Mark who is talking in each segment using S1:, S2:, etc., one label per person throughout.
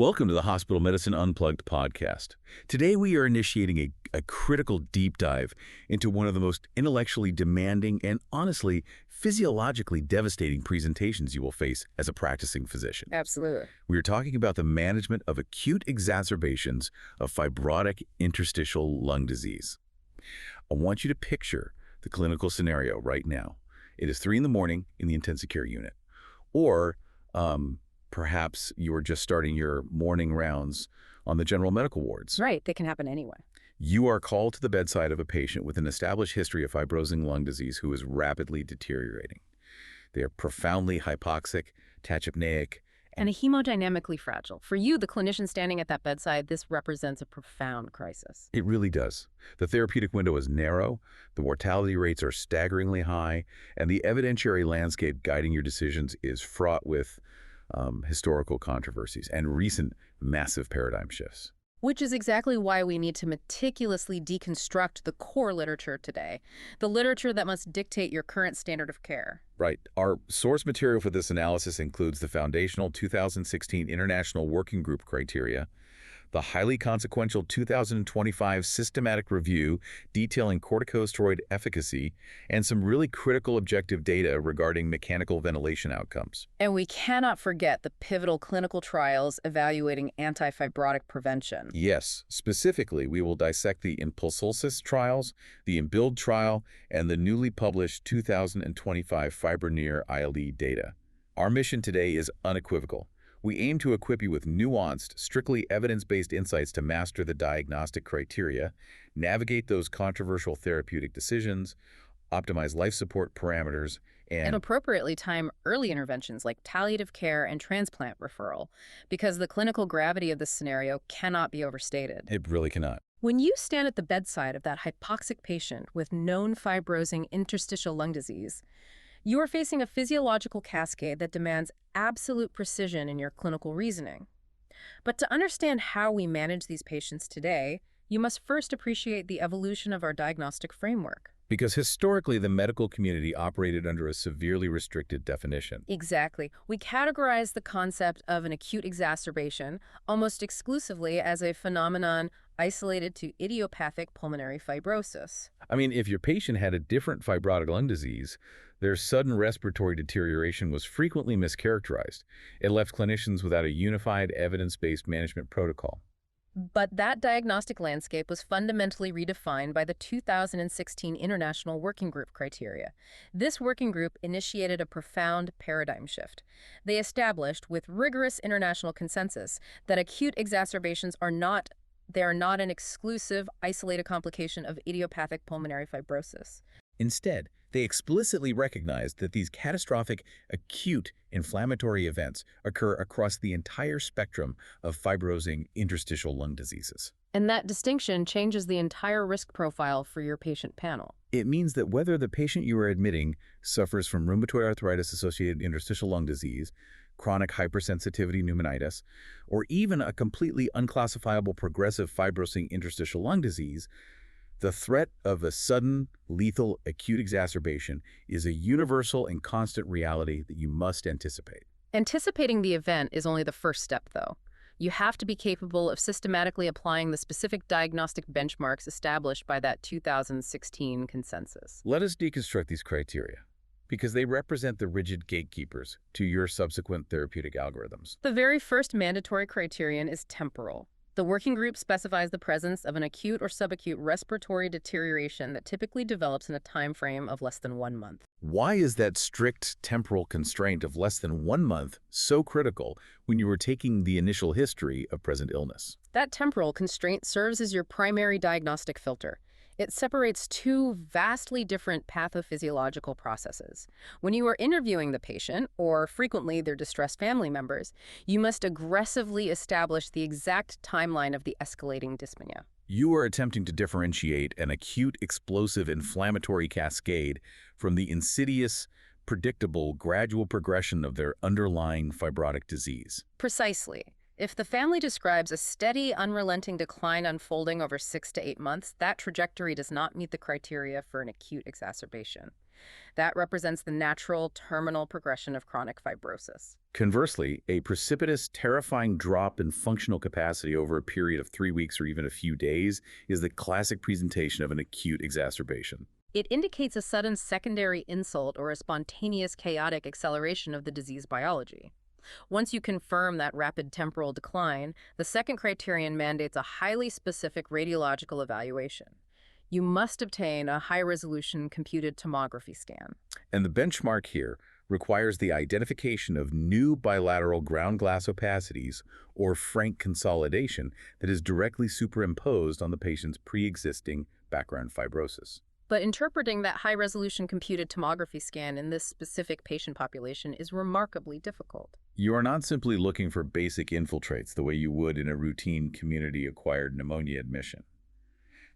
S1: Welcome to the Hospital Medicine Unplugged podcast. Today we are initiating a critical deep dive into one of the most intellectually demanding and honestly physiologically devastating presentations you will face as a practicing physician.
S2: Absolutely.
S1: We are talking about the management of acute exacerbations of fibrotic interstitial lung disease. I want you to picture the clinical scenario right now. It is 3 in the morning in the intensive care unit. Or perhaps you are just starting your morning rounds on the general medical wards.
S2: Right. They can happen anywhere.
S1: You are called to the bedside of a patient with an established history of fibrosing lung disease who is rapidly deteriorating. They are profoundly hypoxic, tachypneic,
S2: And hemodynamically fragile. For you, the clinician standing at that bedside, this represents a profound crisis.
S1: It really does. The therapeutic window is narrow, the mortality rates are staggeringly high, and the evidentiary landscape guiding your decisions is fraught with historical controversies and recent massive paradigm shifts.
S2: Which is exactly why we need to meticulously deconstruct the core literature today, the literature that must dictate your current standard of care.
S1: Right. Our source material for this analysis includes the foundational 2016 International Working Group criteria, the highly consequential 2025 systematic review detailing corticosteroid efficacy, and some really critical objective data regarding mechanical ventilation outcomes.
S2: And we cannot forget the pivotal clinical trials evaluating anti-fibrotic prevention.
S1: Yes, specifically, we will dissect the Impulsus trials, the ILD trial, and the newly published 2025 AE-ILD data. Our mission today is unequivocal. We aim to equip you with nuanced, strictly evidence-based insights to master the diagnostic criteria, navigate those controversial therapeutic decisions, optimize life support parameters,
S2: And appropriately time early interventions like palliative care and transplant referral, because the clinical gravity of this scenario cannot be overstated.
S1: It really cannot.
S2: When you stand at the bedside of that hypoxic patient with known fibrosing interstitial lung disease, you are facing a physiological cascade that demands absolute precision in your clinical reasoning. But to understand how we manage these patients today, you must first appreciate the evolution of our diagnostic framework.
S1: Because historically, the medical community operated under a severely restricted definition.
S2: Exactly. We categorize the concept of an acute exacerbation almost exclusively as a phenomenon isolated to idiopathic pulmonary fibrosis.
S1: I mean, if your patient had a different fibrotic lung disease, their sudden respiratory deterioration was frequently mischaracterized. It left clinicians without a unified, evidence-based management protocol.
S2: But that diagnostic landscape was fundamentally redefined by the 2016 International Working Group criteria. This working group initiated a profound paradigm shift. They established, with rigorous international consensus, that acute exacerbations are not an exclusive, isolated complication of idiopathic pulmonary fibrosis.
S1: Instead, they explicitly recognized that these catastrophic, acute inflammatory events occur across the entire spectrum of fibrosing interstitial lung diseases.
S2: And that distinction changes the entire risk profile for your patient panel.
S1: It means that whether the patient you are admitting suffers from rheumatoid arthritis-associated interstitial lung disease, chronic hypersensitivity pneumonitis, or even a completely unclassifiable progressive fibrosing interstitial lung disease, the threat of a sudden, lethal, acute exacerbation is a universal and constant reality that you must anticipate.
S2: Anticipating the event is only the first step, though. You have to be capable of systematically applying the specific diagnostic benchmarks established by that 2016 consensus.
S1: Let us deconstruct these criteria, because they represent the rigid gatekeepers to your subsequent therapeutic algorithms.
S2: The very first mandatory criterion is temporal. The working group specifies the presence of an acute or subacute respiratory deterioration that typically develops in a time frame of less than 1 month.
S1: Why is that strict temporal constraint of less than 1 month so critical when you were taking the initial history of present illness?
S2: That temporal constraint serves as your primary diagnostic filter. It separates two vastly different pathophysiological processes. When you are interviewing the patient, or frequently their distressed family members, you must aggressively establish the exact timeline of the escalating dyspnea.
S1: You are attempting to differentiate an acute, explosive, inflammatory cascade from the insidious, predictable, gradual progression of their underlying fibrotic disease.
S2: Precisely. If the family describes a steady, unrelenting decline unfolding over 6 to 8 months, that trajectory does not meet the criteria for an acute exacerbation. That represents the natural terminal progression of chronic fibrosis.
S1: Conversely, a precipitous, terrifying drop in functional capacity over a period of 3 weeks or even a few days is the classic presentation of an acute exacerbation.
S2: It indicates a sudden secondary insult or a spontaneous chaotic acceleration of the disease biology. Once you confirm that rapid temporal decline, the second criterion mandates a highly specific radiological evaluation. You must obtain a high-resolution computed tomography scan.
S1: And the benchmark here requires the identification of new bilateral ground glass opacities or frank consolidation that is directly superimposed on the patient's pre-existing background fibrosis.
S2: But interpreting that high-resolution computed tomography scan in this specific patient population is remarkably difficult.
S1: You are not simply looking for basic infiltrates the way you would in a routine community-acquired pneumonia admission.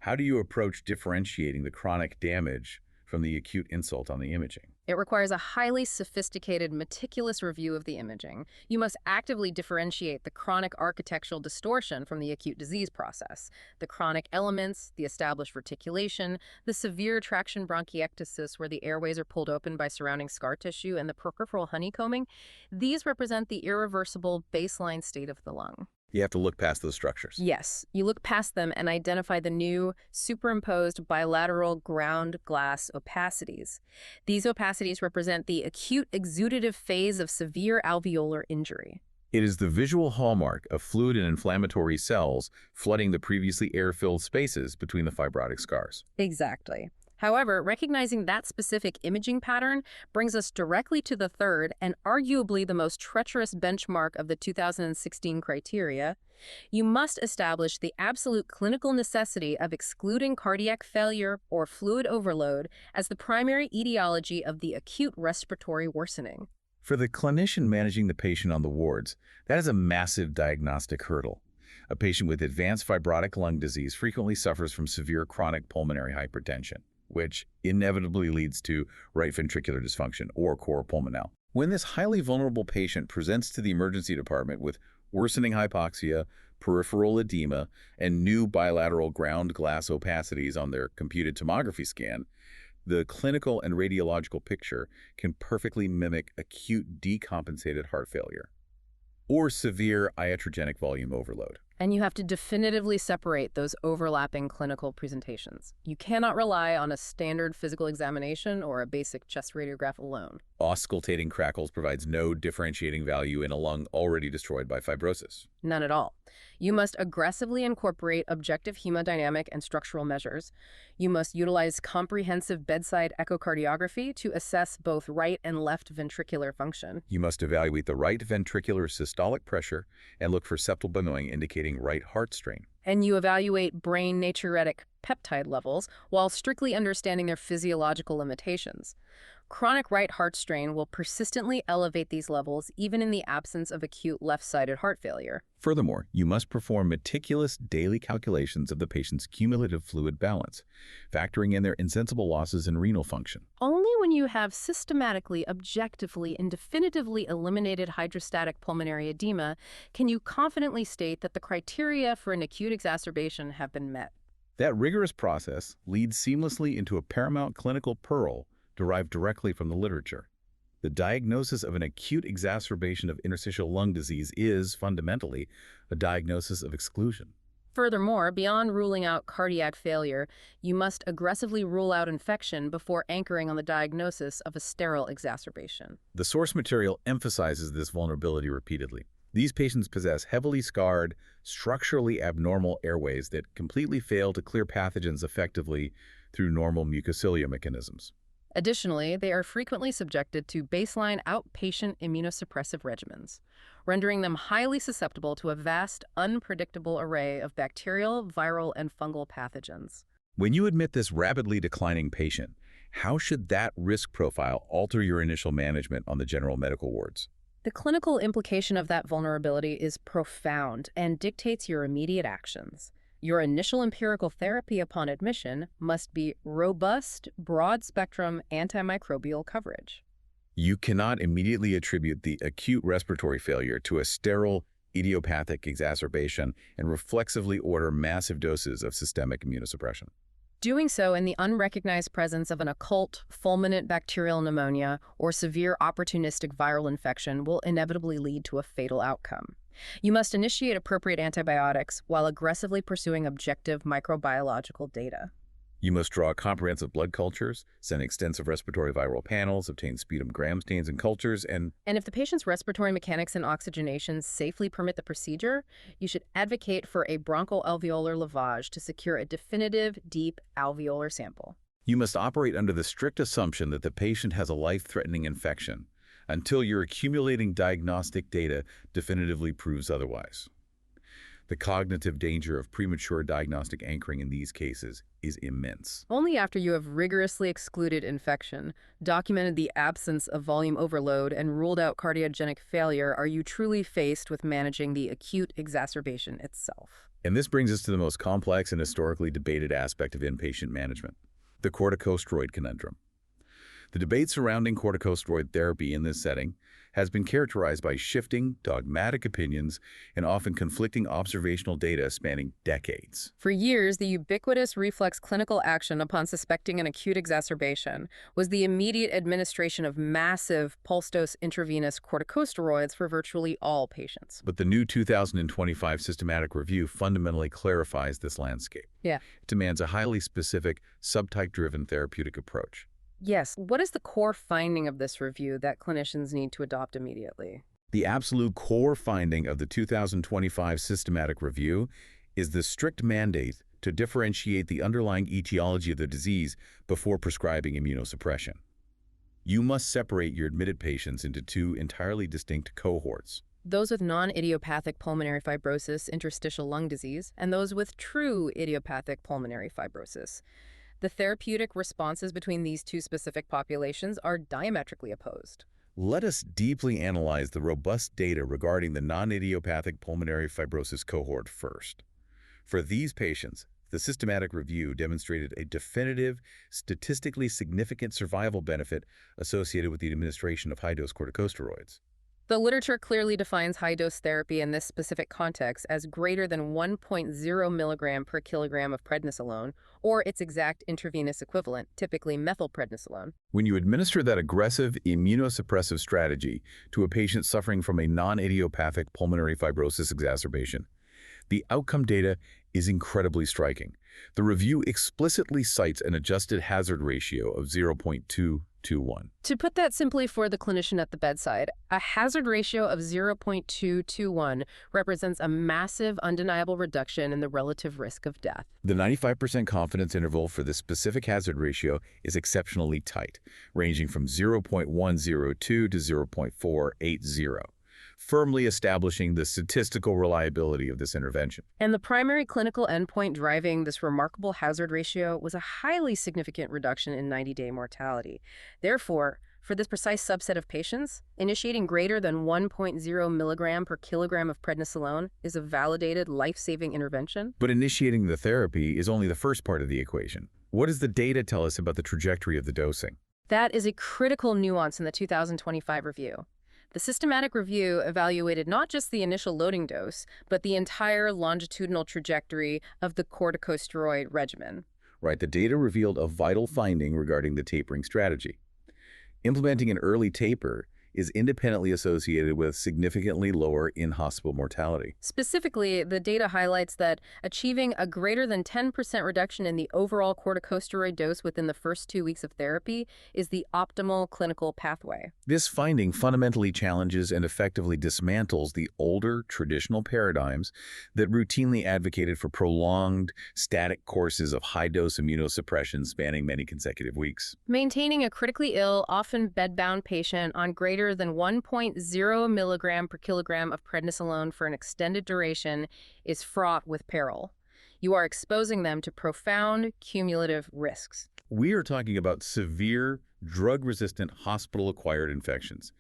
S1: How do you approach differentiating the chronic damage from the acute insult on the imaging?
S2: It requires a highly sophisticated, meticulous review of the imaging. You must actively differentiate the chronic architectural distortion from the acute disease process. The chronic elements, the established reticulation, the severe traction bronchiectasis where the airways are pulled open by surrounding scar tissue, and the peripheral honeycombing, these represent the irreversible baseline state of the lung.
S1: You have to look past those structures.
S2: Yes, you look past them and identify the new superimposed bilateral ground glass opacities. These opacities represent the acute exudative phase of severe alveolar injury.
S1: It is the visual hallmark of fluid and inflammatory cells flooding the previously air-filled spaces between the fibrotic scars.
S2: Exactly. However, recognizing that specific imaging pattern brings us directly to the third and arguably the most treacherous benchmark of the 2016 criteria. You must establish the absolute clinical necessity of excluding cardiac failure or fluid overload as the primary etiology of the acute respiratory worsening.
S1: For the clinician managing the patient on the wards, that is a massive diagnostic hurdle. A patient with advanced fibrotic lung disease frequently suffers from severe chronic pulmonary hypertension, which inevitably leads to right ventricular dysfunction or cor pulmonale. When this highly vulnerable patient presents to the emergency department with worsening hypoxia, peripheral edema, and new bilateral ground glass opacities on their computed tomography scan, the clinical and radiological picture can perfectly mimic acute decompensated heart failure or severe iatrogenic volume overload.
S2: And you have to definitively separate those overlapping clinical presentations. You cannot rely on a standard physical examination or a basic chest radiograph alone.
S1: Auscultating crackles provides no differentiating value in a lung already destroyed by fibrosis.
S2: None at all. You must aggressively incorporate objective hemodynamic and structural measures. You must utilize comprehensive bedside echocardiography to assess both right and left ventricular function.
S1: You must evaluate the right ventricular systolic pressure and look for septal benoing indicating right heart strain.
S2: And you evaluate brain natriuretic peptide levels while strictly understanding their physiological limitations. Chronic right heart strain will persistently elevate these levels even in the absence of acute left-sided heart failure.
S1: Furthermore, you must perform meticulous daily calculations of the patient's cumulative fluid balance, factoring in their insensible losses in renal function.
S2: Only when you have systematically, objectively, and definitively eliminated hydrostatic pulmonary edema can you confidently state that the criteria for an acute exacerbation have been met.
S1: That rigorous process leads seamlessly into a paramount clinical pearl derived directly from the literature. The diagnosis of an acute exacerbation of interstitial lung disease is, fundamentally, a diagnosis of exclusion.
S2: Furthermore, beyond ruling out cardiac failure, you must aggressively rule out infection before anchoring on the diagnosis of a sterile exacerbation.
S1: The source material emphasizes this vulnerability repeatedly. These patients possess heavily scarred, structurally abnormal airways that completely fail to clear pathogens effectively through normal mucociliary mechanisms.
S2: Additionally, they are frequently subjected to baseline outpatient immunosuppressive regimens, rendering them highly susceptible to a vast, unpredictable array of bacterial, viral, and fungal pathogens.
S1: When you admit this rapidly declining patient, how should that risk profile alter your initial management on the general medical wards?
S2: The clinical implication of that vulnerability is profound and dictates your immediate actions. Your initial empirical therapy upon admission must be robust, broad-spectrum antimicrobial coverage.
S1: You cannot immediately attribute the acute respiratory failure to a sterile idiopathic exacerbation and reflexively order massive doses of systemic immunosuppression.
S2: Doing so in the unrecognized presence of an occult, fulminant bacterial pneumonia or severe opportunistic viral infection will inevitably lead to a fatal outcome. You must initiate appropriate antibiotics while aggressively pursuing objective microbiological data.
S1: You must draw comprehensive blood cultures, send extensive respiratory viral panels, obtain sputum gram stains and cultures, and
S2: And if the patient's respiratory mechanics and oxygenation safely permit the procedure, you should advocate for a bronchoalveolar lavage to secure a definitive, deep alveolar sample.
S1: you must operate under the strict assumption that the patient has a life-threatening infection until your accumulating diagnostic data definitively proves otherwise. The cognitive danger of premature diagnostic anchoring in these cases is immense.
S2: Only after you have rigorously excluded infection, documented the absence of volume overload, and ruled out cardiogenic failure are you truly faced with managing the acute exacerbation itself.
S1: And this brings us to the most complex and historically debated aspect of inpatient management, the corticosteroid conundrum. The debate surrounding corticosteroid therapy in this setting has been characterized by shifting, dogmatic opinions and often conflicting observational data spanning decades.
S2: For years, the ubiquitous reflex clinical action upon suspecting an acute exacerbation was the immediate administration of massive pulse-dose intravenous corticosteroids for virtually all patients.
S1: But the new 2025 systematic review fundamentally clarifies this landscape.
S2: Yeah.
S1: It demands a highly specific, subtype-driven therapeutic approach.
S2: Yes. What is the core finding of this review that clinicians need to adopt immediately?
S1: The absolute core finding of the 2025 systematic review is the strict mandate to differentiate the underlying etiology of the disease before prescribing immunosuppression. You must separate your admitted patients into two entirely distinct cohorts.
S2: Those with non-idiopathic pulmonary fibrosis, interstitial lung disease, and those with true idiopathic pulmonary fibrosis. The therapeutic responses between these two specific populations are diametrically opposed.
S1: Let us deeply analyze the robust data regarding the non-idiopathic pulmonary fibrosis cohort first. For these patients, the systematic review demonstrated a definitive, statistically significant survival benefit associated with the administration of high-dose corticosteroids.
S2: The literature clearly defines high-dose therapy in this specific context as greater than 1.0 milligram per kilogram of prednisolone, or its exact intravenous equivalent, typically methylprednisolone.
S1: When you administer that aggressive immunosuppressive strategy to a patient suffering from a non-idiopathic pulmonary fibrosis exacerbation, the outcome data is incredibly striking. The review explicitly cites an adjusted hazard ratio of 0.221.
S2: To put that simply for the clinician at the bedside, a hazard ratio of 0.221 represents a massive, undeniable reduction in the relative risk of death.
S1: The 95% confidence interval for this specific hazard ratio is exceptionally tight, ranging from 0.102 to 0.480. Firmly establishing the statistical reliability of this intervention.
S2: And the primary clinical endpoint driving this remarkable hazard ratio was a highly significant reduction in 90-day mortality. Therefore, for this precise subset of patients, initiating greater than 1.0 milligram per kilogram of prednisolone is a validated life-saving intervention.
S1: But initiating the therapy is only the first part of the equation. What does the data tell us about the trajectory of the dosing?
S2: That is a critical nuance in the 2025 review. The systematic review evaluated not just the initial loading dose, but the entire longitudinal trajectory of the corticosteroid regimen.
S1: Right, the data revealed a vital finding regarding the tapering strategy. Implementing an early taper is independently associated with significantly lower in-hospital mortality.
S2: Specifically, the data highlights that achieving a greater than 10% reduction in the overall corticosteroid dose within the first 2 weeks of therapy is the optimal clinical pathway.
S1: This finding fundamentally challenges and effectively dismantles the older, traditional paradigms that routinely advocated for prolonged, static courses of high-dose immunosuppression spanning many consecutive weeks.
S2: Maintaining a critically ill, often bedbound patient on greater than 1.0 milligram per kilogram of prednisolone for an extended duration is fraught with peril. You are exposing them to profound cumulative risks.
S1: We are talking about severe, drug-resistant hospital-acquired infections,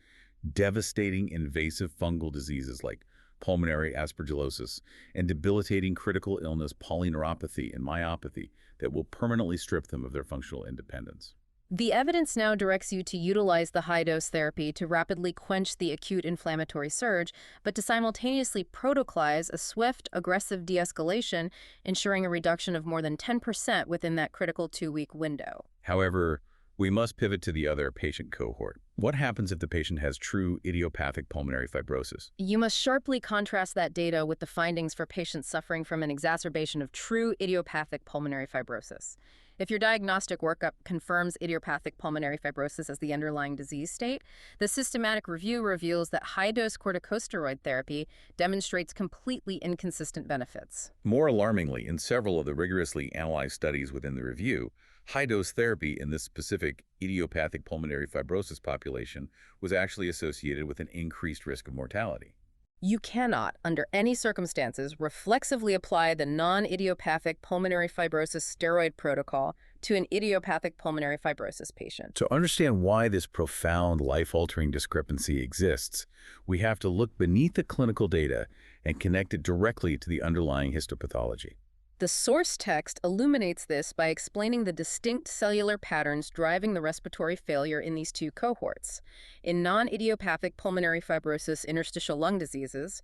S1: devastating invasive fungal diseases like pulmonary aspergillosis, and debilitating critical illness polyneuropathy and myopathy that will permanently strip them of their functional independence.
S2: The evidence now directs you to utilize the high-dose therapy to rapidly quench the acute inflammatory surge, but to simultaneously protocolize a swift, aggressive de-escalation, ensuring a reduction of more than 10% within that critical 2-week window.
S1: However, we must pivot to the other patient cohort. What happens if the patient has true idiopathic pulmonary fibrosis?
S2: You must sharply contrast that data with the findings for patients suffering from an exacerbation of true idiopathic pulmonary fibrosis. If your diagnostic workup confirms idiopathic pulmonary fibrosis as the underlying disease state, the systematic review reveals that high-dose corticosteroid therapy demonstrates completely inconsistent benefits.
S1: More alarmingly, in several of the rigorously analyzed studies within the review, high-dose therapy in this specific idiopathic pulmonary fibrosis population was actually associated with an increased risk of mortality.
S2: You cannot, under any circumstances, reflexively apply the non-idiopathic pulmonary fibrosis steroid protocol to an idiopathic pulmonary fibrosis patient.
S1: To understand why this profound life-altering discrepancy exists, we have to look beneath the clinical data and connect it directly to the underlying histopathology.
S2: The source text illuminates this by explaining the distinct cellular patterns driving the respiratory failure in these two cohorts. In non-idiopathic pulmonary fibrosis interstitial lung diseases,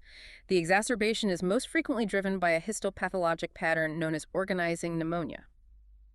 S2: the exacerbation is most frequently driven by a histopathologic pattern known as organizing pneumonia.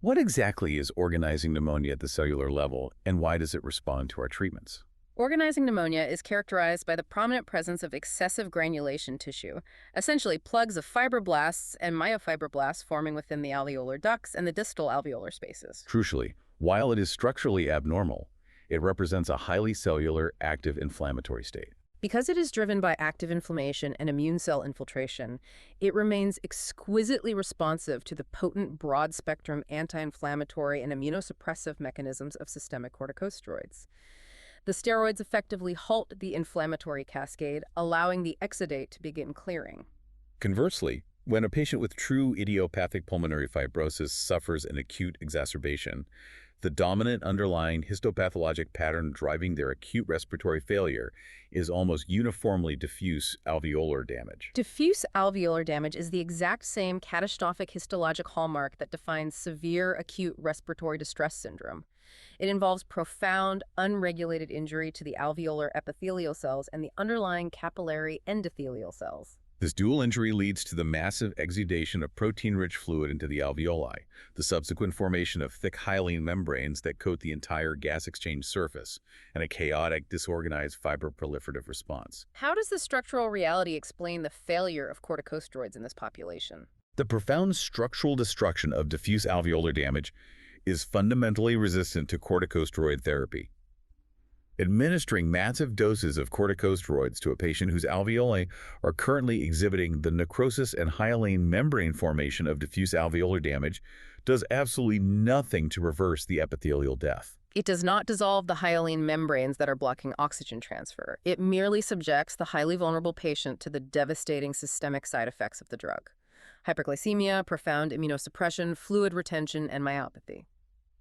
S1: What exactly is organizing pneumonia at the cellular level, and why does it respond to our treatments?
S2: Organizing pneumonia is characterized by the prominent presence of excessive granulation tissue, essentially plugs of fibroblasts and myofibroblasts forming within the alveolar ducts and the distal alveolar spaces.
S1: Crucially, while it is structurally abnormal, it represents a highly cellular, active inflammatory state.
S2: Because it is driven by active inflammation and immune cell infiltration, it remains exquisitely responsive to the potent broad-spectrum anti-inflammatory and immunosuppressive mechanisms of systemic corticosteroids. The steroids effectively halt the inflammatory cascade, allowing the exudate to begin clearing.
S1: Conversely, when a patient with true idiopathic pulmonary fibrosis suffers an acute exacerbation, the dominant underlying histopathologic pattern driving their acute respiratory failure is almost uniformly diffuse alveolar damage.
S2: Diffuse alveolar damage is the exact same catastrophic histologic hallmark that defines severe acute respiratory distress syndrome. It involves profound, unregulated injury to the alveolar epithelial cells and the underlying capillary endothelial cells.
S1: This dual injury leads to the massive exudation of protein-rich fluid into the alveoli, the subsequent formation of thick hyaline membranes that coat the entire gas exchange surface, and a chaotic, disorganized fibroproliferative response.
S2: How does the structural reality explain the failure of corticosteroids in this population?
S1: The profound structural destruction of diffuse alveolar damage is fundamentally resistant to corticosteroid therapy. Administering massive doses of corticosteroids to a patient whose alveoli are currently exhibiting the necrosis and hyaline membrane formation of diffuse alveolar damage does absolutely nothing to reverse the epithelial death.
S2: It does not dissolve the hyaline membranes that are blocking oxygen transfer. It merely subjects the highly vulnerable patient to the devastating systemic side effects of the drug: hyperglycemia, profound immunosuppression, fluid retention, and myopathy,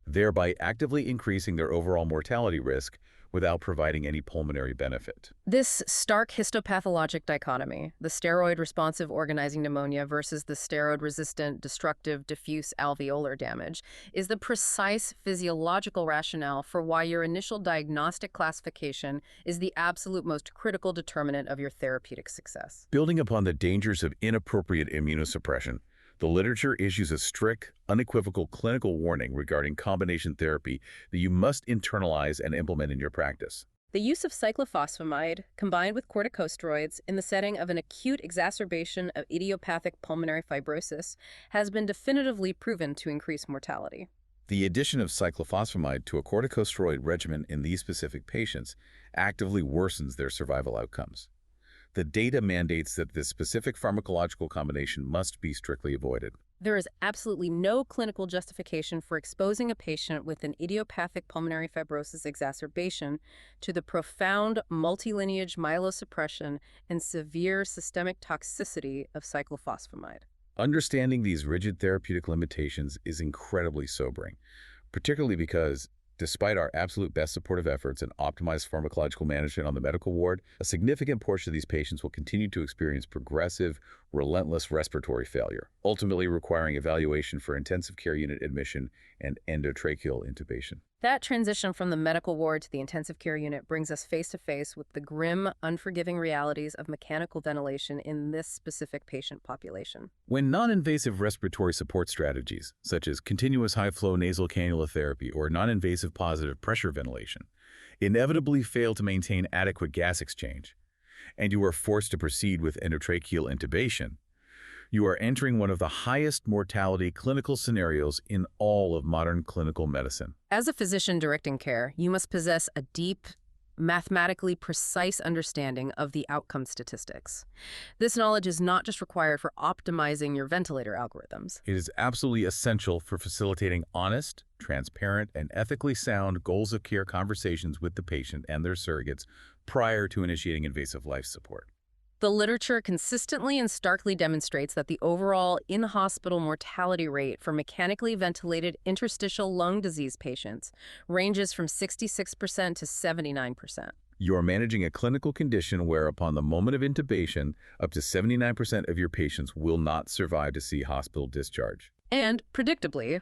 S1: thereby actively increasing their overall mortality risk without providing any pulmonary benefit.
S2: This stark histopathologic dichotomy, the steroid-responsive organizing pneumonia versus the steroid-resistant, destructive, diffuse alveolar damage, is the precise physiological rationale for why your initial diagnostic classification is the absolute most critical determinant of your therapeutic success.
S1: Building upon the dangers of inappropriate immunosuppression, the literature issues a strict, unequivocal clinical warning regarding combination therapy that you must internalize and implement in your practice.
S2: The use of cyclophosphamide combined with corticosteroids in the setting of an acute exacerbation of idiopathic pulmonary fibrosis has been definitively proven to increase mortality.
S1: The addition of cyclophosphamide to a corticosteroid regimen in these specific patients actively worsens their survival outcomes. The data mandates that this specific pharmacological combination must be strictly avoided.
S2: There is absolutely no clinical justification for exposing a patient with an idiopathic pulmonary fibrosis exacerbation to the profound multilineage myelosuppression and severe systemic toxicity of cyclophosphamide.
S1: Understanding these rigid therapeutic limitations is incredibly sobering, particularly because, despite our absolute best supportive efforts and optimized pharmacological management on the medical ward, a significant portion of these patients will continue to experience progressive, relentless respiratory failure, ultimately requiring evaluation for intensive care unit admission and endotracheal intubation.
S2: That transition from the medical ward to the intensive care unit brings us face to face with the grim, unforgiving realities of mechanical ventilation in this specific patient population.
S1: When non-invasive respiratory support strategies, such as continuous high-flow nasal cannula therapy or non-invasive positive pressure ventilation, inevitably fail to maintain adequate gas exchange, and you are forced to proceed with endotracheal intubation, you are entering one of the highest mortality clinical scenarios in all of modern clinical medicine.
S2: As a physician directing care, you must possess a deep, mathematically precise understanding of the outcome statistics. This knowledge is not just required for optimizing your ventilator algorithms.
S1: It is absolutely essential for facilitating honest, transparent, and ethically sound goals of care conversations with the patient and their surrogates prior to initiating invasive life support.
S2: The literature consistently and starkly demonstrates that the overall in-hospital mortality rate for mechanically ventilated interstitial lung disease patients ranges from 66% to 79%.
S1: You are managing a clinical condition where, upon the moment of intubation, up to 79% of your patients will not survive to see hospital discharge.
S2: And, predictably,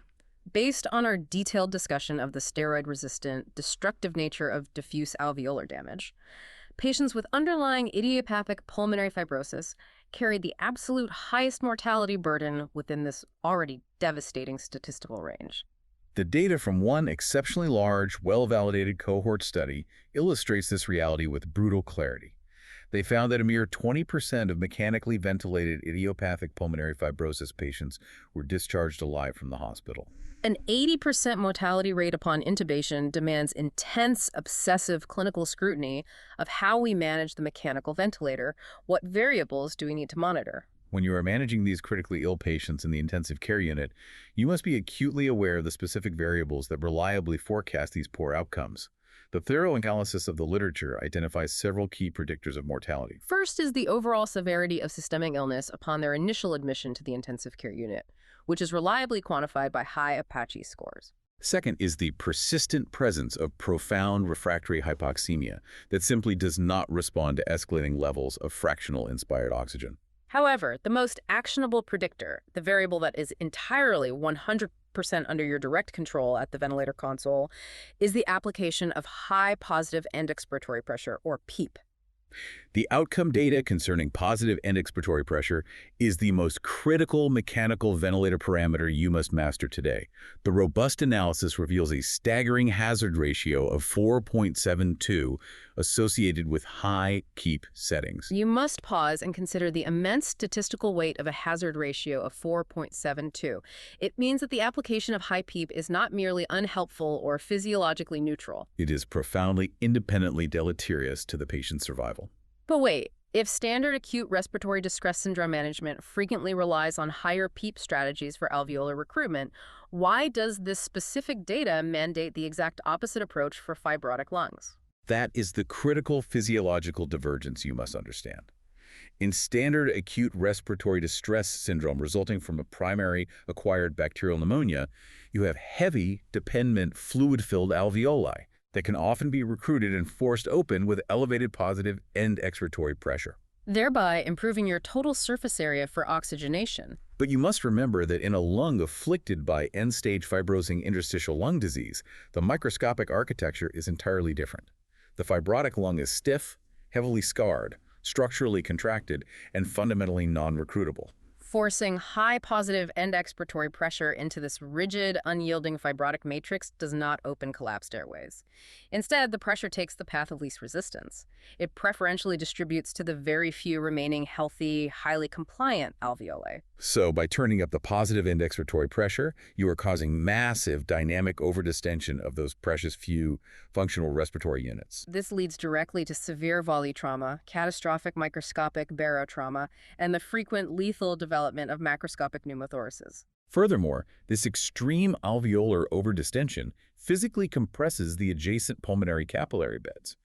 S2: based on our detailed discussion of the steroid-resistant, destructive nature of diffuse alveolar damage, patients with underlying idiopathic pulmonary fibrosis carry the absolute highest mortality burden within this already devastating statistical range.
S1: The data from one exceptionally large, well-validated cohort study illustrates this reality with brutal clarity. They found that a mere 20% of mechanically ventilated idiopathic pulmonary fibrosis patients were discharged alive from the hospital.
S2: An 80% mortality rate upon intubation demands intense, obsessive clinical scrutiny of how we manage the mechanical ventilator. What variables do we need to monitor?
S1: When you are managing these critically ill patients in the intensive care unit, you must be acutely aware of the specific variables that reliably forecast these poor outcomes. The thorough analysis of the literature identifies several key predictors of mortality.
S2: First is the overall severity of systemic illness upon their initial admission to the intensive care unit, which is reliably quantified by high Apache scores.
S1: Second is the persistent presence of profound refractory hypoxemia that simply does not respond to escalating levels of fractional inspired oxygen.
S2: However, the most actionable predictor, the variable that is entirely 100% under your direct control at the ventilator console, is the application of high positive end expiratory pressure, or PEEP.
S1: The outcome data concerning positive end expiratory pressure is the most critical mechanical ventilator parameter you must master today. The robust analysis reveals a staggering hazard ratio of 4.72 associated with high PEEP settings.
S2: You must pause and consider the immense statistical weight of a hazard ratio of 4.72. It means that the application of high PEEP is not merely unhelpful or physiologically neutral.
S1: It is profoundly independently deleterious to the patient's survival.
S2: But wait, if standard acute respiratory distress syndrome management frequently relies on higher PEEP strategies for alveolar recruitment, why does this specific data mandate the exact opposite approach for fibrotic lungs?
S1: That is the critical physiological divergence you must understand. In standard acute respiratory distress syndrome resulting from a primary acquired bacterial pneumonia, you have heavy, dependent, fluid-filled alveoli that can often be recruited and forced open with elevated positive end expiratory pressure,
S2: thereby improving your total surface area for oxygenation.
S1: But you must remember that in a lung afflicted by end-stage fibrosing interstitial lung disease, the microscopic architecture is entirely different. The fibrotic lung is stiff, heavily scarred, structurally contracted, and fundamentally non-recruitable.
S2: Forcing high positive end expiratory pressure into this rigid, unyielding fibrotic matrix does not open collapsed airways. Instead, the pressure takes the path of least resistance. It preferentially distributes to the very few remaining healthy, highly compliant alveoli.
S1: So, by turning up the positive end expiratory pressure, you are causing massive dynamic overdistension of those precious few functional respiratory units.
S2: This leads directly to severe volley trauma, catastrophic microscopic barotrauma, and the frequent lethal development of macroscopic pneumothoraces.
S1: Furthermore, this extreme alveolar overdistension physically compresses the adjacent pulmonary capillary beds.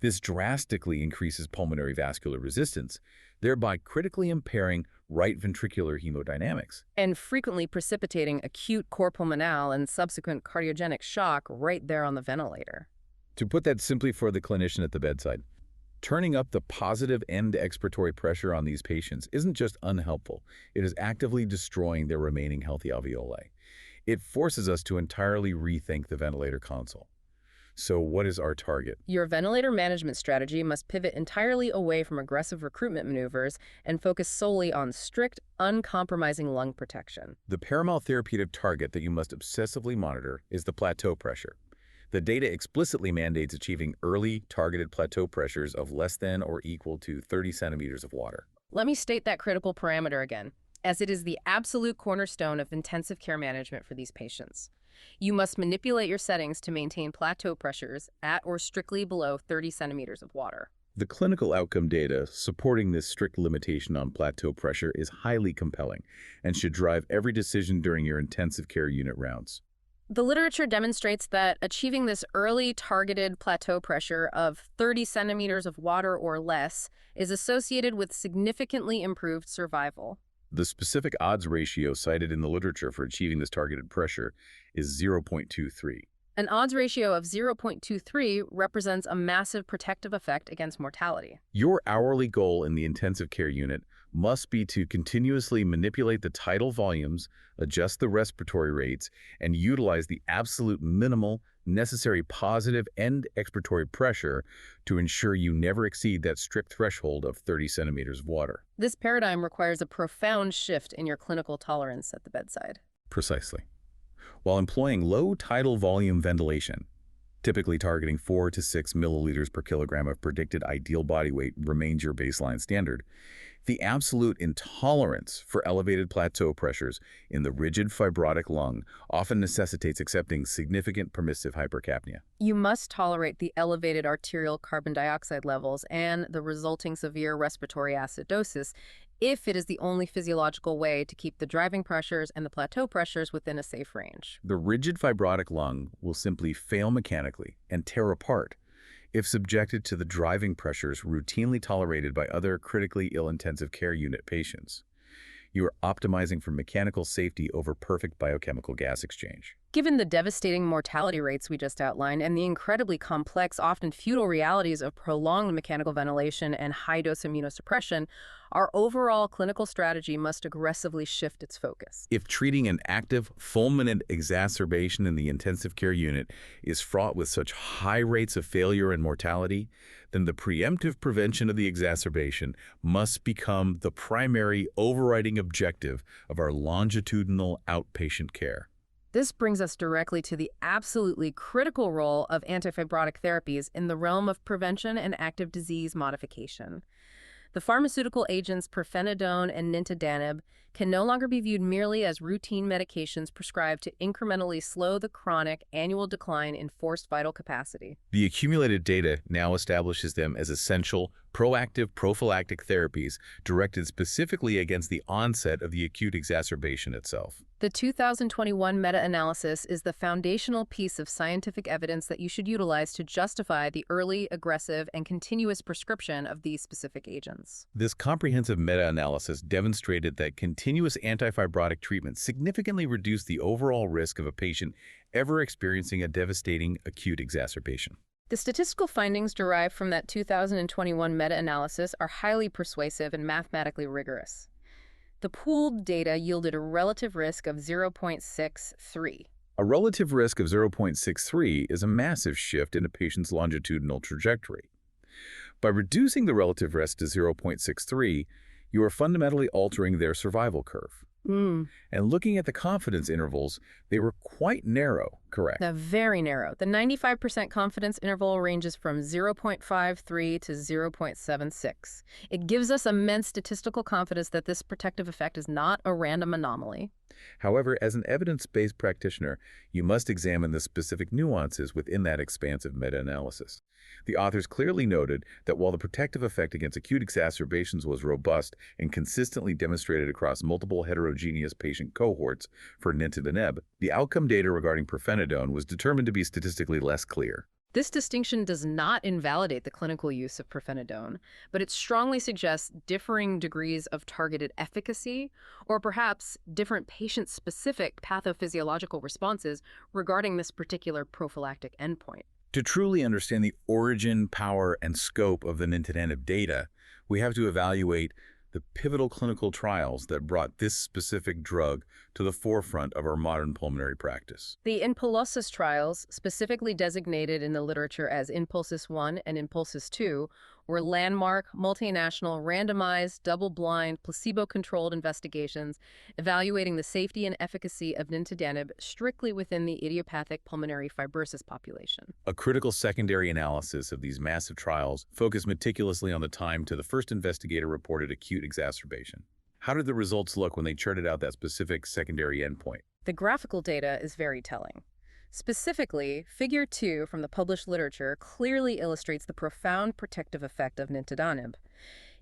S1: This drastically increases pulmonary vascular resistance, thereby critically impairing right ventricular hemodynamics.
S2: And frequently precipitating acute cor pulmonale and subsequent cardiogenic shock right there on the ventilator.
S1: To put that simply for the clinician at the bedside, turning up the positive end expiratory pressure on these patients isn't just unhelpful, it is actively destroying their remaining healthy alveoli. It forces us to entirely rethink the ventilator console. So what is our target?
S2: Your ventilator management strategy must pivot entirely away from aggressive recruitment maneuvers and focus solely on strict, uncompromising lung protection.
S1: The paramount therapeutic target that you must obsessively monitor is the plateau pressure. The data explicitly mandates achieving early, targeted plateau pressures of less than or equal to 30 centimeters of water.
S2: Let me state that critical parameter again, as it is the absolute cornerstone of intensive care management for these patients. You must manipulate your settings to maintain plateau pressures at or strictly below 30 centimeters of water.
S1: The clinical outcome data supporting this strict limitation on plateau pressure is highly compelling and should drive every decision during your intensive care unit rounds.
S2: The literature demonstrates that achieving this early targeted plateau pressure of 30 centimeters of water or less is associated with significantly improved survival.
S1: The specific odds ratio cited in the literature for achieving this targeted pressure is 0.23.
S2: An odds ratio of 0.23 represents a massive protective effect against mortality.
S1: Your hourly goal in the intensive care unit must be to continuously manipulate the tidal volumes, adjust the respiratory rates, and utilize the absolute minimal necessary positive end expiratory pressure to ensure you never exceed that strict threshold of 30 centimeters of water.
S2: This paradigm requires a profound shift in your clinical tolerance at the bedside.
S1: Precisely. While employing low tidal volume ventilation, typically targeting 4 to 6 milliliters per kilogram of predicted ideal body weight remains your baseline standard, the absolute intolerance for elevated plateau pressures in the rigid fibrotic lung often necessitates accepting significant permissive hypercapnia.
S2: You must tolerate the elevated arterial carbon dioxide levels and the resulting severe respiratory acidosis if it is the only physiological way to keep the driving pressures and the plateau pressures within a safe range.
S1: The rigid fibrotic lung will simply fail mechanically and tear apart if subjected to the driving pressures routinely tolerated by other critically ill intensive care unit patients. You are optimizing for mechanical safety over perfect biochemical gas exchange.
S2: Given the devastating mortality rates we just outlined and the incredibly complex, often futile realities of prolonged mechanical ventilation and high-dose immunosuppression, our overall clinical strategy must aggressively shift its focus.
S1: If treating an active, fulminant exacerbation in the intensive care unit is fraught with such high rates of failure and mortality, then the preemptive prevention of the exacerbation must become the primary overriding objective of our longitudinal outpatient care.
S2: This brings us directly to the absolutely critical role of antifibrotic therapies in the realm of prevention and active disease modification. The pharmaceutical agents pirfenidone and nintedanib can no longer be viewed merely as routine medications prescribed to incrementally slow the chronic annual decline in forced vital capacity.
S1: The accumulated data now establishes them as essential, proactive prophylactic therapies directed specifically against the onset of the acute exacerbation itself.
S2: The 2021 meta-analysis is the foundational piece of scientific evidence that you should utilize to justify the early, aggressive, and continuous prescription of these specific agents.
S1: This comprehensive meta-analysis demonstrated that continuous antifibrotic treatment significantly reduced the overall risk of a patient ever experiencing a devastating acute exacerbation.
S2: The statistical findings derived from that 2021 meta-analysis are highly persuasive and mathematically rigorous. The pooled data yielded a relative risk of 0.63.
S1: A relative risk of 0.63 is a massive shift in a patient's longitudinal trajectory. By reducing the relative risk to 0.63, you are fundamentally altering their survival curve. And looking at the confidence intervals, they were quite narrow, correct?
S2: They're very narrow. The 95% confidence interval ranges from 0.53 to 0.76. It gives us immense statistical confidence that this protective effect is not a random anomaly.
S1: However, as an evidence-based practitioner, you must examine the specific nuances within that expansive meta-analysis. The authors clearly noted that while the protective effect against acute exacerbations was robust and consistently demonstrated across multiple heterogeneous patient cohorts for nintedanib, the outcome data regarding pirfenidone was determined to be statistically less clear.
S2: This distinction does not invalidate the clinical use of pirfenidone, but it strongly suggests differing degrees of targeted efficacy, or perhaps different patient-specific pathophysiological responses regarding this particular prophylactic endpoint.
S1: To truly understand the origin, power, and scope of the nintedanib data, we have to evaluate the pivotal clinical trials that brought this specific drug to the forefront of our modern pulmonary practice.
S2: The Impulsus trials, specifically designated in the literature as Impulsus 1 and Impulsus 2, were landmark, multinational, randomized, double-blind, placebo-controlled investigations evaluating the safety and efficacy of nintedanib strictly within the idiopathic pulmonary fibrosis population.
S1: A critical secondary analysis of these massive trials focused meticulously on the time to the first investigator-reported acute exacerbation. How did the results look when they charted out that specific secondary endpoint?
S2: The graphical data is very telling. Specifically, Figure 2 from the published literature clearly illustrates the profound protective effect of nintedanib.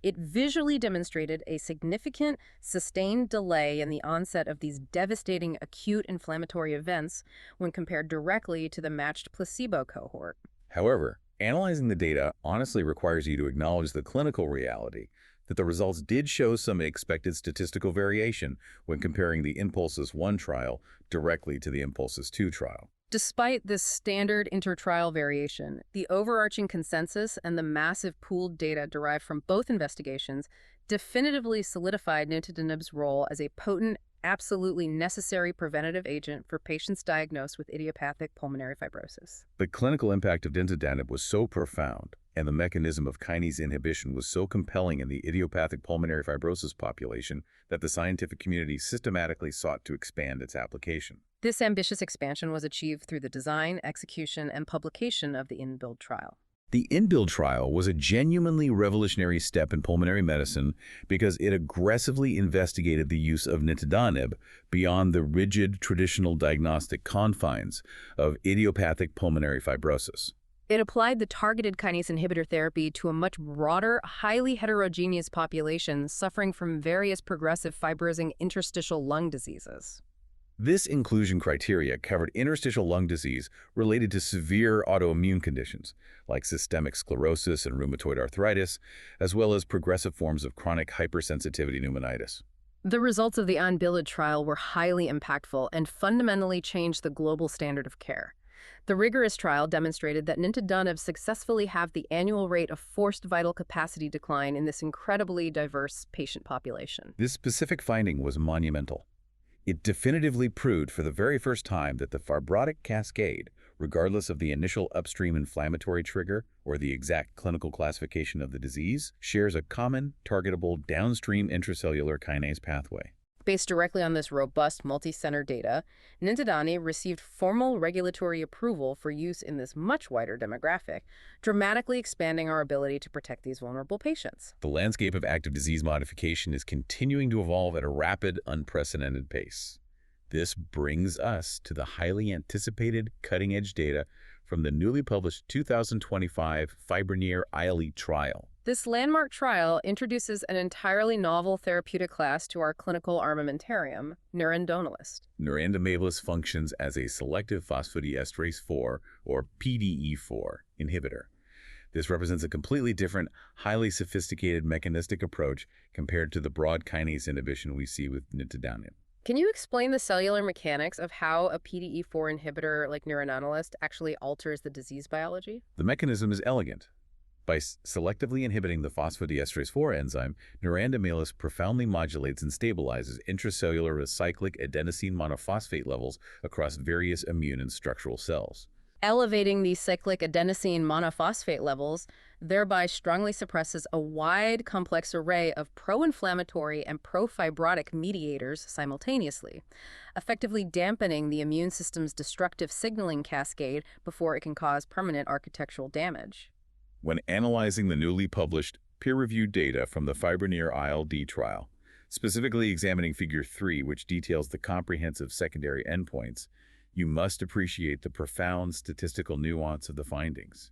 S2: It visually demonstrated a significant, sustained delay in the onset of these devastating acute inflammatory events when compared directly to the matched placebo cohort.
S1: However, analyzing the data honestly requires you to acknowledge the clinical reality that the results did show some expected statistical variation when comparing the Impulsus 1 trial directly to the Impulsus 2 trial.
S2: Despite this standard intertrial variation, the overarching consensus and the massive pooled data derived from both investigations definitively solidified nintedanib's role as a potent, absolutely necessary preventative agent for patients diagnosed with idiopathic pulmonary fibrosis.
S1: The clinical impact of nintedanib was so profound, and the mechanism of kinase inhibition was so compelling in the idiopathic pulmonary fibrosis population that the scientific community systematically sought to expand its application.
S2: This ambitious expansion was achieved through the design, execution, and publication of the INBUILD trial.
S1: The INBUILD trial was a genuinely revolutionary step in pulmonary medicine because it aggressively investigated the use of nintedanib beyond the rigid traditional diagnostic confines of idiopathic pulmonary fibrosis.
S2: It applied the targeted kinase inhibitor therapy to a much broader, highly heterogeneous population suffering from various progressive fibrosing interstitial lung diseases.
S1: This inclusion criteria covered interstitial lung disease related to severe autoimmune conditions like systemic sclerosis and rheumatoid arthritis, as well as progressive forms of chronic hypersensitivity pneumonitis.
S2: The results of the INBUILD trial were highly impactful and fundamentally changed the global standard of care. The rigorous trial demonstrated that nintedanib successfully halved the annual rate of forced vital capacity decline in this incredibly diverse patient population.
S1: This specific finding was monumental. It definitively proved for the very first time that the fibrotic cascade, regardless of the initial upstream inflammatory trigger or the exact clinical classification of the disease, shares a common, targetable downstream intracellular kinase pathway.
S2: Based directly on this robust multi-center data, nintedanib received formal regulatory approval for use in this much wider demographic, dramatically expanding our ability to protect these vulnerable patients.
S1: The landscape of active disease modification is continuing to evolve at a rapid, unprecedented pace. This brings us to the highly anticipated cutting-edge data from the newly published 2025 AE-ILD trial.
S2: This landmark trial introduces an entirely novel therapeutic class to our clinical armamentarium, nerandomilast.
S1: Nerandomilast functions as a selective phosphodiesterase 4, or PDE4, inhibitor. This represents a completely different, highly sophisticated mechanistic approach compared to the broad kinase inhibition we see with nintedanib.
S2: Can you explain the cellular mechanics of how a PDE4 inhibitor like nerandomilast actually alters the disease biology?
S1: The mechanism is elegant. By selectively inhibiting the phosphodiesterase 4 enzyme, nerandomilast profoundly modulates and stabilizes intracellular cyclic adenosine monophosphate levels across various immune and structural cells.
S2: Elevating these cyclic adenosine monophosphate levels thereby strongly suppresses a wide, complex array of pro-inflammatory and pro-fibrotic mediators simultaneously, effectively dampening the immune system's destructive signaling cascade before it can cause permanent architectural damage.
S1: When analyzing the newly published peer-reviewed data from the AE-ILD trial, specifically examining Figure 3, which details the comprehensive secondary endpoints, you must appreciate the profound statistical nuance of the findings.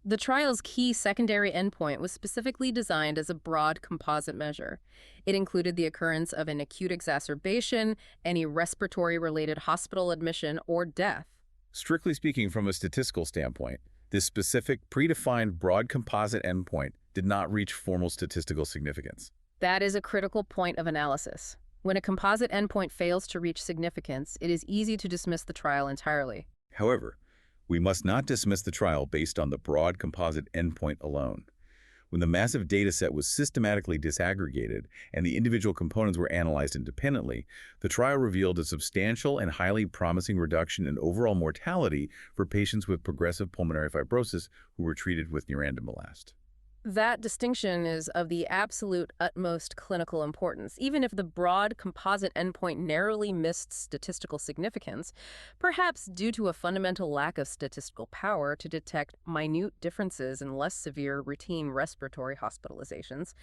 S2: The trial's key secondary endpoint was specifically designed as a broad composite measure. It included the occurrence of an acute exacerbation, any respiratory-related hospital admission, or death.
S1: Strictly speaking, from a statistical standpoint, this specific, predefined broad composite endpoint did not reach formal statistical significance.
S2: That is a critical point of analysis. When a composite endpoint fails to reach significance, it is easy to dismiss the trial entirely.
S1: However, we must not dismiss the trial based on the broad composite endpoint alone. When the massive data set was systematically disaggregated and the individual components were analyzed independently, the trial revealed a substantial and highly promising reduction in overall mortality for patients with progressive pulmonary fibrosis who were treated with nerandomilast.
S2: That distinction is of the absolute utmost clinical importance. Even if the broad composite endpoint narrowly missed statistical significance, perhaps due to a fundamental lack of statistical power to detect minute differences in less severe routine respiratory hospitalizations,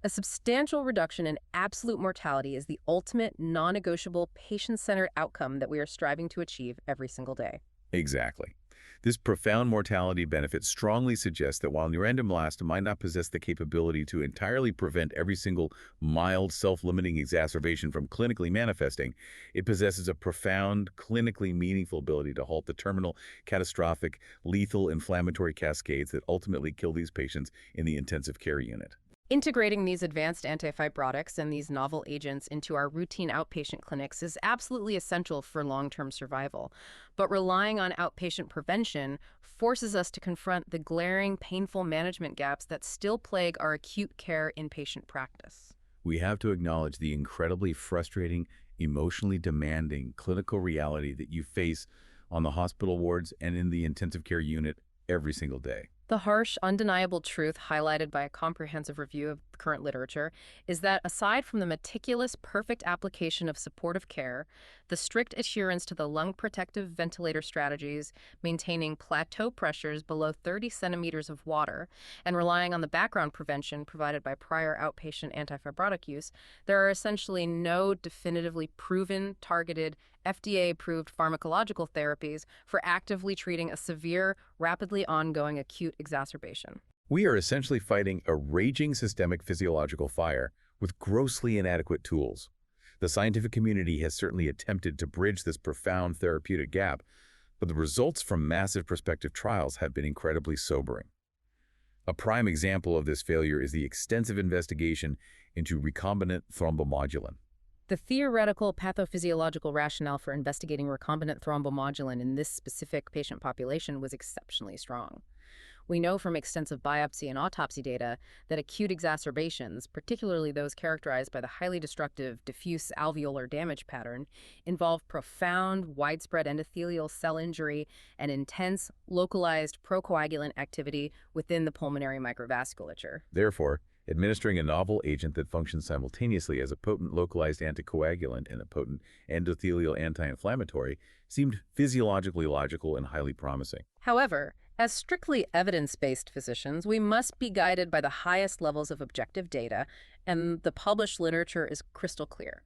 S2: a substantial reduction in absolute mortality is the ultimate non-negotiable patient-centered outcome that we are striving to achieve every single day.
S1: Exactly. This profound mortality benefit strongly suggests that while nerandomilast might not possess the capability to entirely prevent every single mild self-limiting exacerbation from clinically manifesting, it possesses a profound, clinically meaningful ability to halt the terminal, catastrophic, lethal inflammatory cascades that ultimately kill these patients in the intensive care unit.
S2: Integrating these advanced antifibrotics and these novel agents into our routine outpatient clinics is absolutely essential for long-term survival. But relying on outpatient prevention forces us to confront the glaring, painful management gaps that still plague our acute care inpatient practice.
S1: We have to acknowledge the incredibly frustrating, emotionally demanding clinical reality that you face on the hospital wards and in the intensive care unit every single day.
S2: The harsh, undeniable truth highlighted by a comprehensive review of current literature is that aside from the meticulous, perfect application of supportive care, the strict adherence to the lung protective ventilator strategies, maintaining plateau pressures below 30 centimeters of water, and relying on the background prevention provided by prior outpatient antifibrotic use, there are essentially no definitively proven, targeted, FDA-approved pharmacological therapies for actively treating a severe, rapidly ongoing acute exacerbation.
S1: We are essentially fighting a raging systemic physiological fire with grossly inadequate tools. The scientific community has certainly attempted to bridge this profound therapeutic gap, but the results from massive prospective trials have been incredibly sobering. A prime example of this failure is the extensive investigation into recombinant thrombomodulin.
S2: The theoretical pathophysiological rationale for investigating recombinant thrombomodulin in this specific patient population was exceptionally strong. We know from extensive biopsy and autopsy data that acute exacerbations, particularly those characterized by the highly destructive diffuse alveolar damage pattern, involve profound, widespread endothelial cell injury and intense, localized procoagulant activity within the pulmonary microvasculature.
S1: Therefore, administering a novel agent that functions simultaneously as a potent localized anticoagulant and a potent endothelial anti-inflammatory seemed physiologically logical and highly promising.
S2: However, as strictly evidence-based physicians, we must be guided by the highest levels of objective data, and the published literature is crystal clear.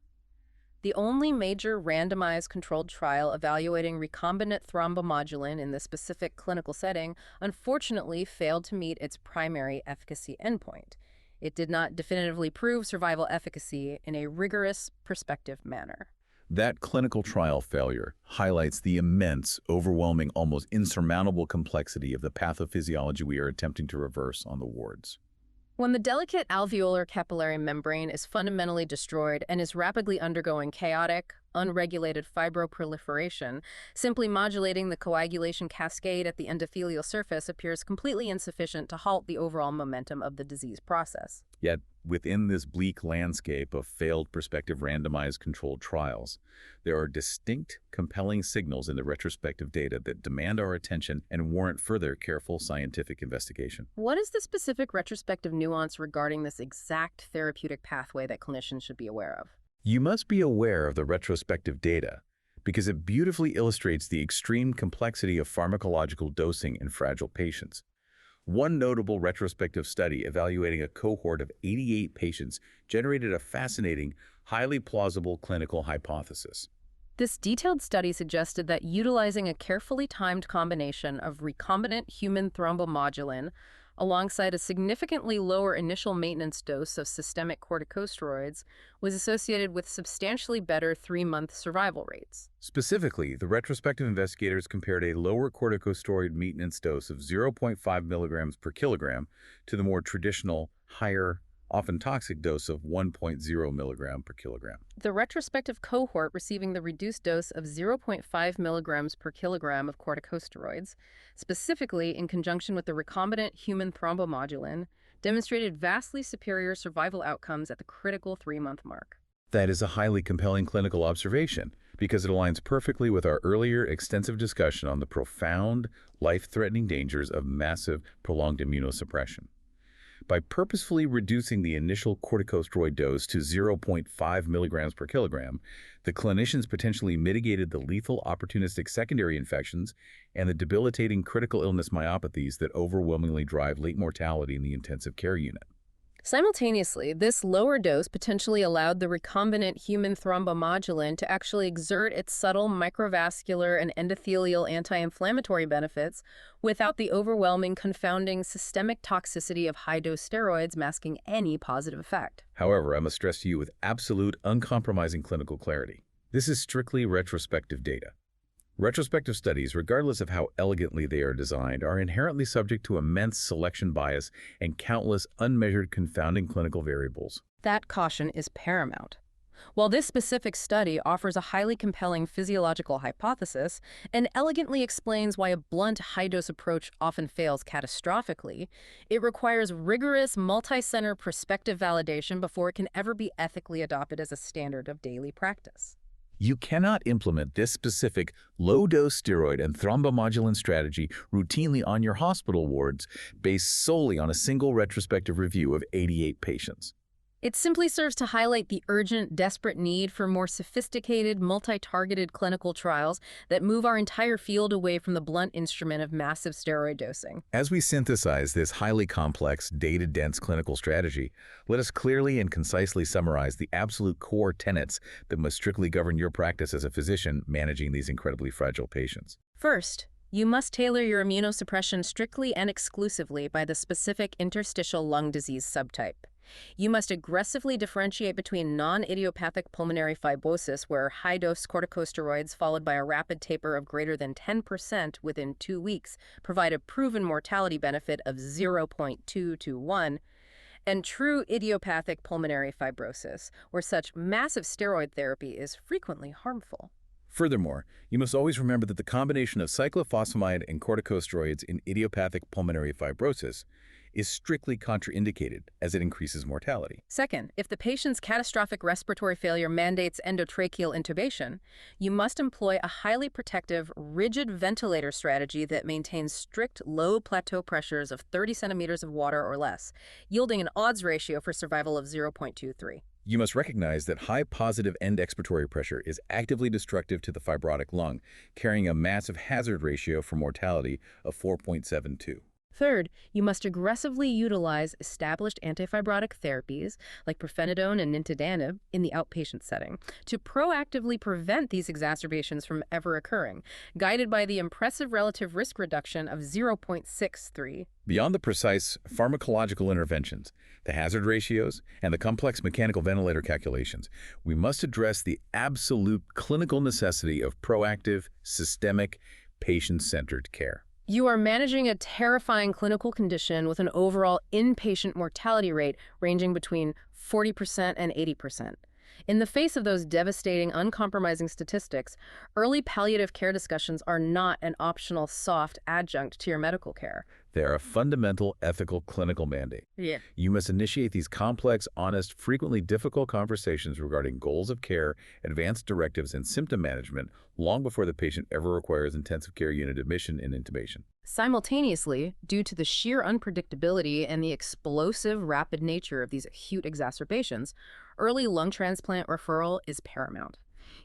S2: The only major randomized controlled trial evaluating recombinant thrombomodulin in the specific clinical setting unfortunately failed to meet its primary efficacy endpoint. It did not definitively prove survival efficacy in a rigorous, prospective manner.
S1: That clinical trial failure highlights the immense, overwhelming, almost insurmountable complexity of the pathophysiology we are attempting to reverse on the wards.
S2: When the delicate alveolar capillary membrane is fundamentally destroyed and is rapidly undergoing chaotic, unregulated fibroproliferation, simply modulating the coagulation cascade at the endothelial surface appears completely insufficient to halt the overall momentum of the disease process.
S1: Yet, within this bleak landscape of failed prospective randomized controlled trials, there are distinct, compelling signals in the retrospective data that demand our attention and warrant further careful scientific investigation.
S2: What is the specific retrospective nuance regarding this exact therapeutic pathway that clinicians should be aware of?
S1: You must be aware of the retrospective data because it beautifully illustrates the extreme complexity of pharmacological dosing in fragile patients. One notable retrospective study evaluating a cohort of 88 patients generated a fascinating, highly plausible clinical hypothesis.
S2: This detailed study suggested that utilizing a carefully timed combination of recombinant human thrombomodulin alongside a significantly lower initial maintenance dose of systemic corticosteroids was associated with substantially better 3-month survival rates.
S1: Specifically, the retrospective investigators compared a lower corticosteroid maintenance dose of 0.5 milligrams per kilogram to the more traditional, higher, often toxic dose of 1.0 milligram per kilogram.
S2: The retrospective cohort receiving the reduced dose of 0.5 milligrams per kilogram of corticosteroids, specifically in conjunction with the recombinant human thrombomodulin, demonstrated vastly superior survival outcomes at the critical 3-month mark.
S1: That is a highly compelling clinical observation because it aligns perfectly with our earlier extensive discussion on the profound, life-threatening dangers of massive, prolonged immunosuppression. By purposefully reducing the initial corticosteroid dose to 0.5 milligrams per kilogram, the clinicians potentially mitigated the lethal opportunistic secondary infections and the debilitating critical illness myopathies that overwhelmingly drive late mortality in the intensive care unit.
S2: Simultaneously, this lower dose potentially allowed the recombinant human thrombomodulin to actually exert its subtle microvascular and endothelial anti-inflammatory benefits without the overwhelming, confounding systemic toxicity of high-dose steroids masking any positive effect.
S1: However, I must stress to you with absolute, uncompromising clinical clarity. This is strictly retrospective data. Retrospective studies, regardless of how elegantly they are designed, are inherently subject to immense selection bias and countless unmeasured confounding clinical variables.
S2: That caution is paramount. While this specific study offers a highly compelling physiological hypothesis and elegantly explains why a blunt high-dose approach often fails catastrophically, it requires rigorous multi-center prospective validation before it can ever be ethically adopted as a standard of daily practice.
S1: You cannot implement this specific low-dose steroid and thrombomodulin strategy routinely on your hospital wards based solely on a single retrospective review of 88 patients.
S2: It simply serves to highlight the urgent, desperate need for more sophisticated, multi-targeted clinical trials that move our entire field away from the blunt instrument of massive steroid dosing.
S1: As we synthesize this highly complex, data-dense clinical strategy, let us clearly and concisely summarize the absolute core tenets that must strictly govern your practice as a physician managing these incredibly fragile patients.
S2: First, you must tailor your immunosuppression strictly and exclusively by the specific interstitial lung disease subtype. You must aggressively differentiate between non-idiopathic pulmonary fibrosis, where high-dose corticosteroids followed by a rapid taper of greater than 10% within 2 weeks provide a proven mortality benefit of 0.2 to 1, and true idiopathic pulmonary fibrosis, where such massive steroid therapy is frequently harmful.
S1: Furthermore, you must always remember that the combination of cyclophosphamide and corticosteroids in idiopathic pulmonary fibrosis is strictly contraindicated as it increases mortality.
S2: Second, if the patient's catastrophic respiratory failure mandates endotracheal intubation, you must employ a highly protective, rigid ventilator strategy that maintains strict low plateau pressures of 30 centimeters of water or less, yielding an odds ratio for survival of 0.23.
S1: You must recognize that high positive end expiratory pressure is actively destructive to the fibrotic lung, carrying a massive hazard ratio for mortality of 4.72.
S2: Third, you must aggressively utilize established antifibrotic therapies like pirfenidone and nintedanib in the outpatient setting to proactively prevent these exacerbations from ever occurring, guided by the impressive relative risk reduction of 0.63.
S1: Beyond the precise pharmacological interventions, the hazard ratios, and the complex mechanical ventilator calculations, we must address the absolute clinical necessity of proactive, systemic, patient-centered care.
S2: You are managing a terrifying clinical condition with an overall inpatient mortality rate ranging between 40% and 80%. In the face of those devastating, uncompromising statistics, early palliative care discussions are not an optional soft adjunct to your medical care.
S1: They are a fundamental ethical clinical mandate.
S2: Yeah.
S1: You must initiate these complex, honest, frequently difficult conversations regarding goals of care, advanced directives, and symptom management long before the patient ever requires intensive care unit admission and intubation.
S2: Simultaneously, due to the sheer unpredictability and the explosive, rapid nature of these acute exacerbations, early lung transplant referral is paramount.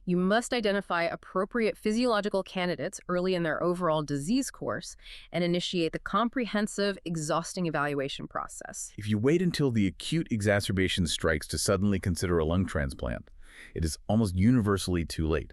S2: You must identify appropriate physiological candidates early in their overall disease course and initiate the comprehensive, exhausting evaluation process.
S1: If you wait until the acute exacerbation strikes to suddenly consider a lung transplant, it is almost universally too late.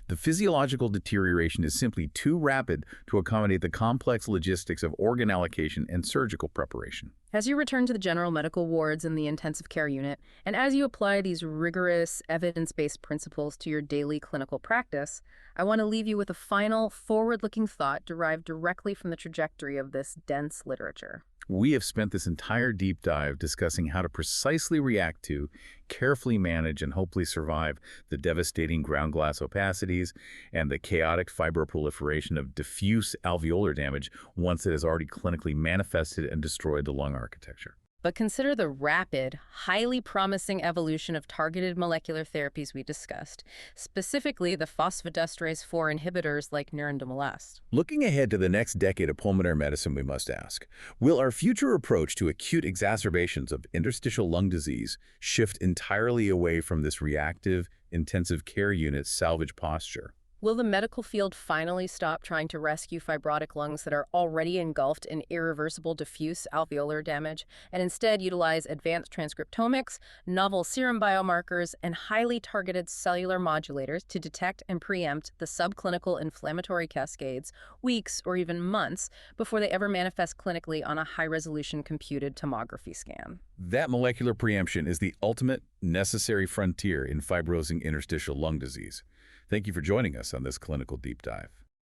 S1: The physiological deterioration is simply too rapid to accommodate the complex logistics of organ allocation and surgical preparation.
S2: As you return to the general medical wards in the intensive care unit, and as you apply these rigorous, evidence-based principles to your daily clinical practice, I want to leave you with a final, forward-looking thought derived directly from the trajectory of this dense literature.
S1: We have spent this entire deep dive discussing how to precisely react to, carefully manage, and hopefully survive the devastating ground glass opacities and the chaotic fibroproliferation of diffuse alveolar damage once it has already clinically manifested and destroyed the lung architecture.
S2: But consider the rapid, highly promising evolution of targeted molecular therapies we discussed, specifically the phosphodiesterase 4 inhibitors like nerandomilast.
S1: Looking ahead to the next decade of pulmonary medicine, we must ask, will our future approach to acute exacerbations of interstitial lung disease shift entirely away from this reactive, intensive care unit salvage posture?
S2: Will the medical field finally stop trying to rescue fibrotic lungs that are already engulfed in irreversible diffuse alveolar damage and instead utilize advanced transcriptomics, novel serum biomarkers, and highly targeted cellular modulators to detect and preempt the subclinical inflammatory cascades weeks or even months before they ever manifest clinically on a high-resolution computed tomography scan?
S1: That molecular preemption is the ultimate necessary frontier in fibrosing interstitial lung disease. Thank you for joining us on this clinical deep dive.